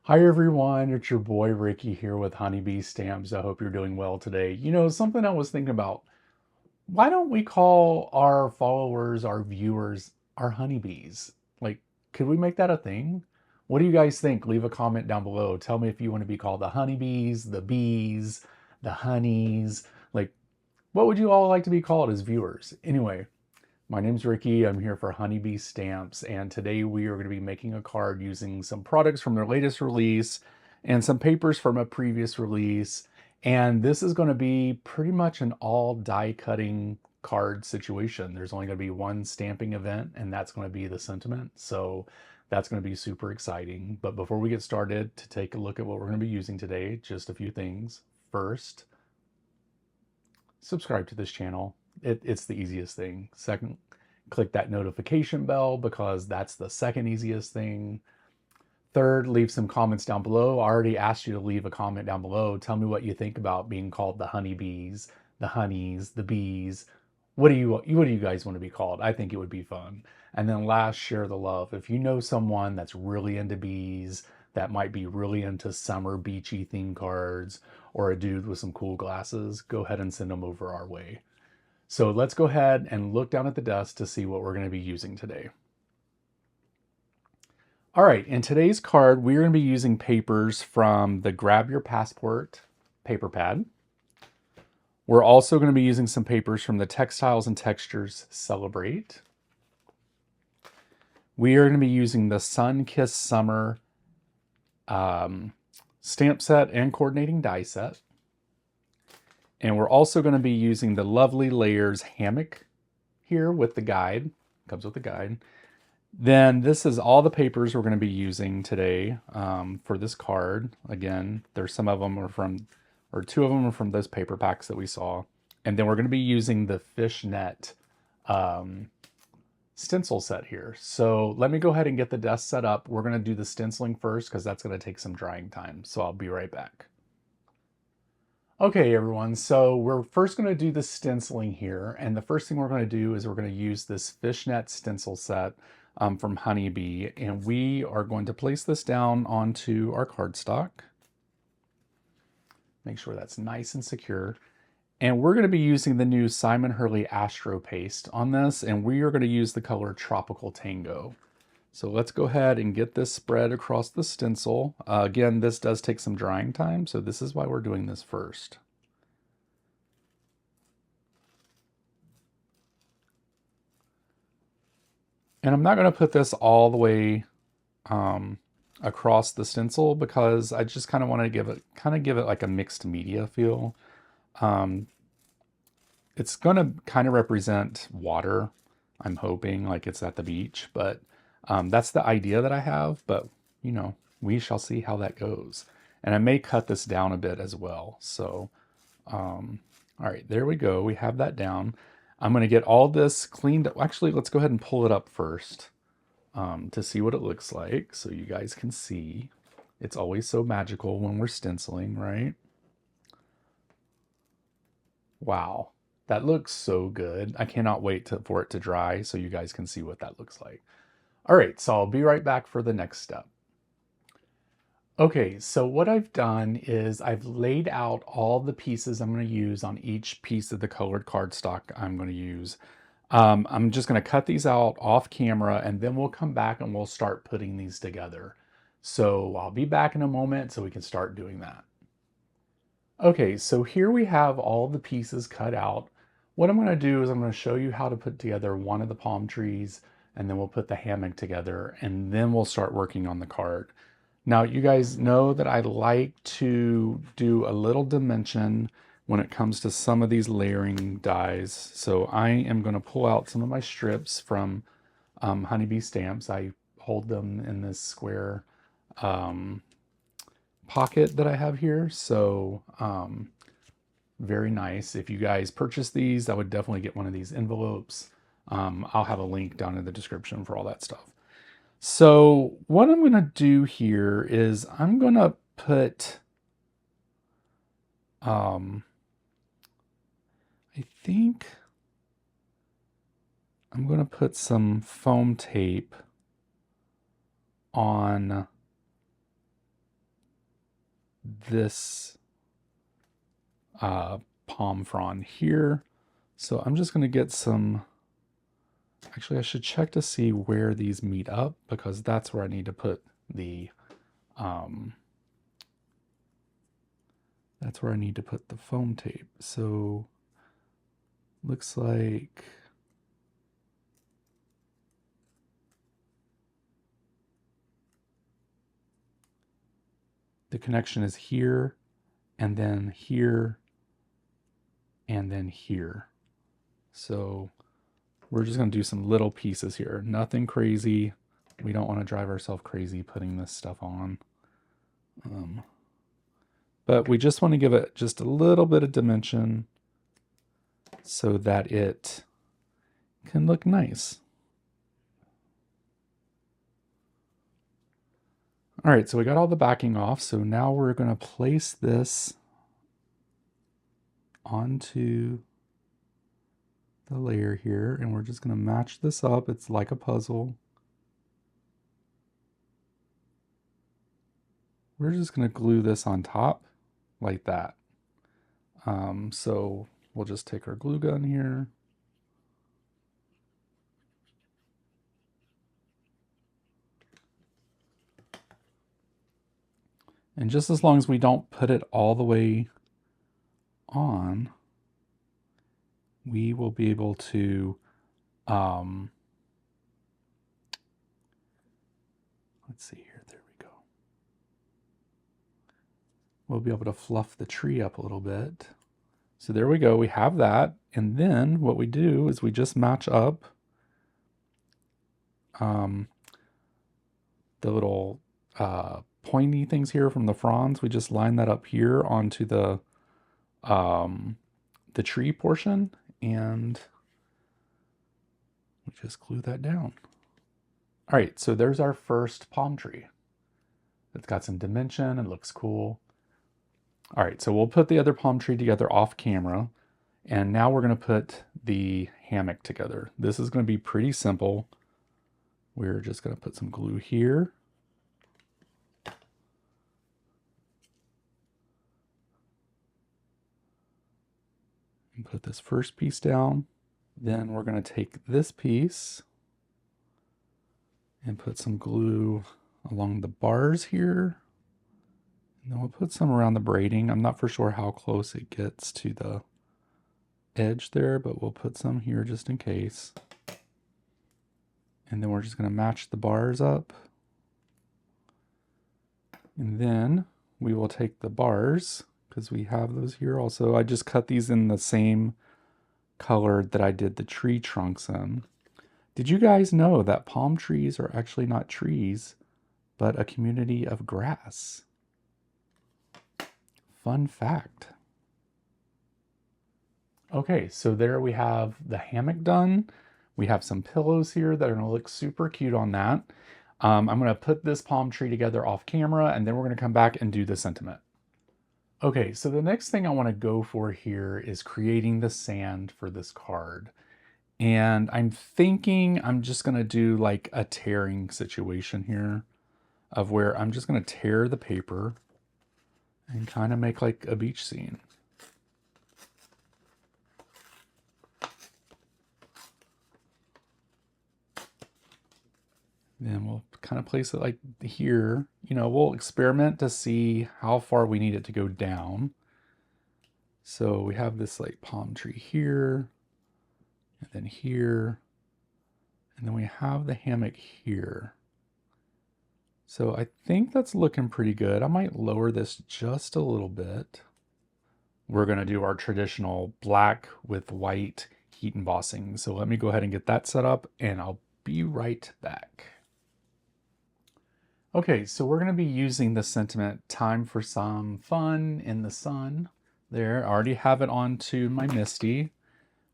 Hi everyone, it's your boy Ricky here with Honeybee Stamps. I hope you're doing well today. You know, something I was thinking about, why don't we call our followers, our viewers, our honeybees? Like, could we make that a thing? What do you guys think? Leave a comment down below. Tell me if you want to be called the honeybees, the bees, the honeys. Like, what would you all like to be called as viewers? Anyway, my name's Ricky. I'm here for Honeybee Stamps, and today we are going to be making a card using some products from their latest release and some papers from a previous release. And this is going to be pretty much an all die cutting card situation. There's only going to be one stamping event, and that's going to be the sentiment. So that's going to be super exciting. But before we get started, to take a look at what we're going to be using today, just a few things. First, subscribe to this channel. It's the easiest thing. Second, click that notification bell because that's the second easiest thing. Third, leave some comments down below. I already asked you to leave a comment down below. Tell me what you think about being called the honeybees, the honeys, the bees. What do you guys want to be called? I think it would be fun. And then last, share the love. If you know someone that's really into bees, that might be really into summer beachy theme cards, or a dude with some cool glasses, go ahead and send them over our way. So let's go ahead and look down at the desk to see what we're going to be using today. All right, in today's card, we're going to be using papers from the Grab Your Passport paper pad. We're also going to be using some papers from the Textiles and Textures Celebrate. We are going to be using the Sunkissed Summer stamp set and coordinating die set. And we're also going to be using the Lovely Layers Hammock here with the guide. Comes with the guide. Then this is all the papers we're going to be using today for this card. Again, there's some of them are from, or two of them are from those paper packs that we saw. And then we're going to be using the fishnet stencil set here. So let me go ahead and get the desk set up. We're going to do the stenciling first because that's going to take some drying time. So I'll be right back. Okay, everyone, so we're first going to do the stenciling here, and the first thing we're going to do is we're going to use this fishnet stencil set from Honeybee, and we are going to place this down onto our cardstock. Make sure that's nice and secure. And we're going to be using the new Simon Hurley Astro paste on this, and we are going to use the color Tropical Tango. So let's go ahead and get this spread across the stencil. Again, this does take some drying time, so this is why we're doing this first. And I'm not going to put this all the way across the stencil because I just kind of want to give it like a mixed media feel. It's going to kind of represent water. I'm hoping like it's at the beach, but that's the idea that I have, but you know, we shall see how that goes. And I may cut this down a bit as well. So, all right, there we go. We have that down. I'm going to get all this cleaned up. Actually, let's go ahead and pull it up first to see what it looks like so you guys can see. It's always so magical when we're stenciling, right? Wow, that looks so good. I cannot wait for it to dry so you guys can see what that looks like. All right, so I'll be right back for the next step. Okay, so what I've done is I've laid out all the pieces I'm going to use on each piece of the colored cardstock I'm going to use. I'm just going to cut these out off camera and then we'll come back and we'll start putting these together. So I'll be back in a moment so we can start doing that. Okay, so here we have all the pieces cut out. What I'm going to do is I'm going to show you how to put together one of the palm trees, and then we'll put the hammock together, and then we'll start working on the card. Now, you guys know that I like to do a little dimension when it comes to some of these layering dies. So I am going to pull out some of my strips from Honeybee Stamps. I hold them in this square pocket that I have here. So very nice. If you guys purchase these, I would definitely get one of these envelopes. I'll have a link down in the description for all that stuff. So what I'm going to do here is I'm going to put, I think I'm going to put some foam tape on this palm frond here. So I'm just going to get some, actually I should check to see where these meet up, because that's where I need to put the foam tape. So looks like the connection is here, and then here, and then here. So we're just going to do some little pieces here. Nothing crazy. We don't want to drive ourselves crazy putting this stuff on. But we just want to give it just a little bit of dimension so that it can look nice. All right, so we got all the backing off. So now we're going to place this onto the layer here, and we're just going to match this up. It's like a puzzle. We're just going to glue this on top like that. So we'll just take our glue gun here. And just as long as we don't put it all the way on, we will be able to, let's see here, there we go. We'll be able to fluff the tree up a little bit. So there we go, we have that. And then what we do is we just match up the little pointy things here from the fronds. We just line that up here onto the tree portion, and we just glue that down. All right, so there's our first palm tree. It's got some dimension, it looks cool. All right, so we'll put the other palm tree together off camera, and now we're gonna put the hammock together. This is gonna be pretty simple. We're just gonna put some glue here. And put this first piece down. Then we're going to take this piece and put some glue along the bars here. And then we'll put some around the braiding. I'm not for sure how close it gets to the edge there, but we'll put some here just in case. And then we're just going to match the bars up. And then we will take the bars, because we have those here also. I just cut these in the same color that I did the tree trunks in. Did you guys know that palm trees are actually not trees, but a community of grass? Fun fact. Okay, so there we have the hammock done. We have some pillows here that are gonna look super cute on that. I'm gonna put this palm tree together off camera, and then we're gonna come back and do the sentiment. Okay, so the next thing I want to go for here is creating the sand for this card. And I'm thinking I'm just going to do like a tearing situation here, of where I'm just going to tear the paper and kind of make like a beach scene. Then we'll kind of place it like here. You know, we'll experiment to see how far we need it to go down. So we have this like palm tree here, and then here, and then we have the hammock here. So I think that's looking pretty good. I might lower this just a little bit. We're gonna do our traditional black with white heat embossing. So let me go ahead and get that set up, and I'll be right back. Okay, so we're gonna be using the sentiment, time for some fun in the sun. There, I already have it onto my Misty.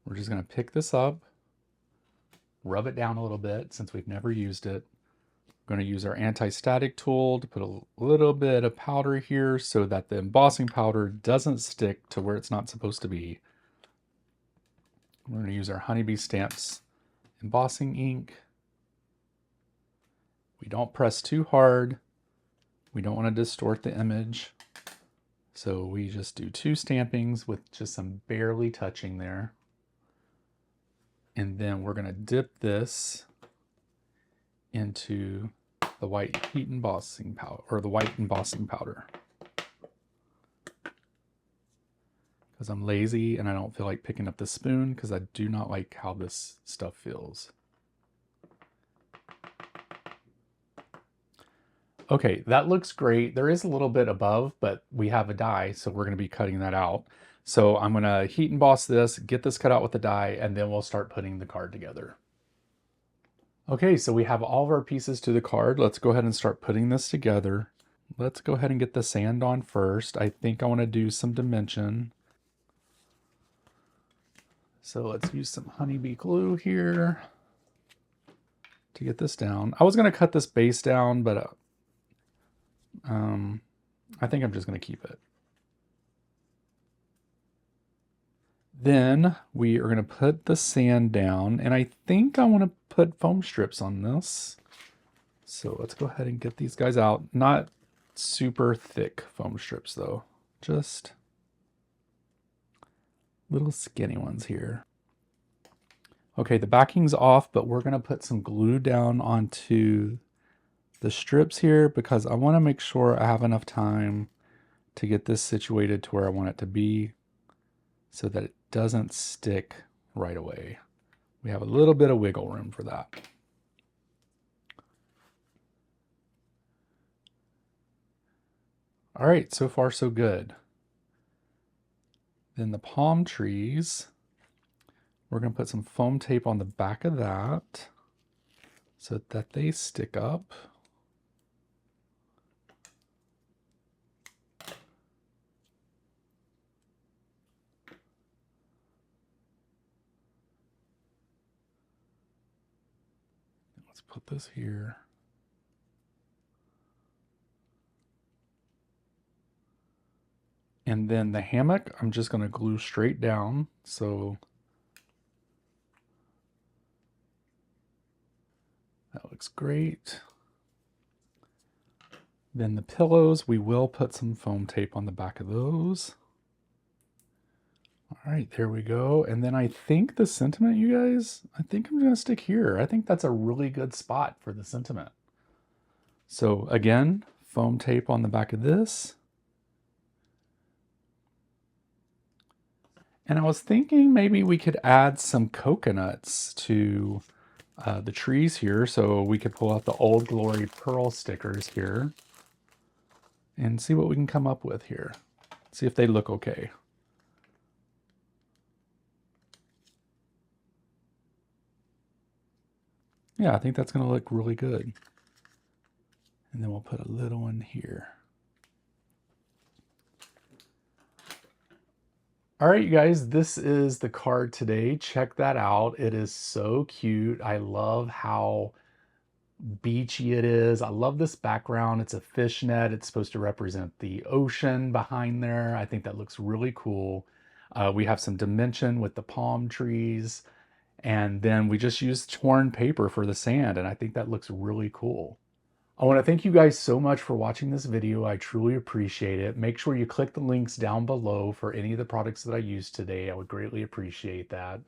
We're just gonna pick this up, rub it down a little bit since we've never used it. We're gonna use our anti-static tool to put a little bit of powder here so that the embossing powder doesn't stick to where it's not supposed to be. We're gonna use our Honeybee Stamps embossing ink. We don't press too hard. We don't want to distort the image. So we just do 2 stampings with just some barely touching there. And then we're going to dip this into the white heat embossing powder, or the white embossing powder. Because I'm lazy and I don't feel like picking up the spoon because I do not like how this stuff feels. Okay, that looks great. There is a little bit above, but we have a die, so we're going to be cutting that out. So I'm going to heat emboss this, get this cut out with the die, and then we'll start putting the card together. Okay, so we have all of our pieces to the card. Let's go ahead and start putting this together. Let's go ahead and get the sand on first. I think I want to do some dimension. So let's use some honeybee glue here to get this down. I was going to cut this base down, but I think I'm just going to keep it. Then we are going to put the sand down, and I think I want to put foam strips on this. So let's go ahead and get these guys out. Not super thick foam strips though, just little skinny ones here. Okay, the backing's off, but we're going to put some glue down onto the strips here because I want to make sure I have enough time to get this situated to where I want it to be so that it doesn't stick right away. We have a little bit of wiggle room for that. All right, so far so good. Then the palm trees, we're going to put some foam tape on the back of that so that they stick up. Let's put this here. And then the hammock, I'm just going to glue straight down. So that looks great. Then the pillows, we will put some foam tape on the back of those. All right, there we go. And then I think the sentiment, you guys, I think I'm going to stick here. I think that's a really good spot for the sentiment. So again, foam tape on the back of this. And I was thinking maybe we could add some coconuts to the trees here. So we could pull out the Old Glory Pearl stickers here and see what we can come up with here. See if they look okay. Yeah, I think that's going to look really good. And then we'll put a little one here. All right, you guys, this is the card today. Check that out. It is so cute. I love how beachy it is. I love this background. It's a fishnet. It's supposed to represent the ocean behind there. I think that looks really cool. We have some dimension with the palm trees. And then we just used torn paper for the sand. And I think that looks really cool. I want to thank you guys so much for watching this video. I truly appreciate it. Make sure you click the links down below for any of the products that I used today. I would greatly appreciate that.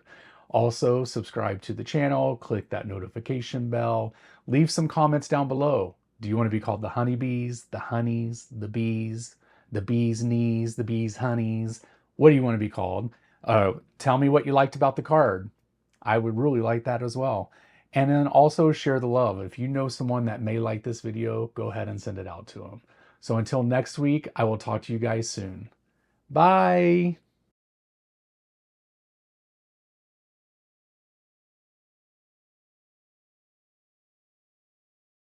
Also, subscribe to the channel, click that notification bell, leave some comments down below. Do you want to be called the honeybees, the honeys, the bees knees, the bees honeys? What do you want to be called? Tell me what you liked about the card. I would really like that as well. And then also share the love. If you know someone that may like this video, go ahead and send it out to them. So until next week, I will talk to you guys soon. Bye.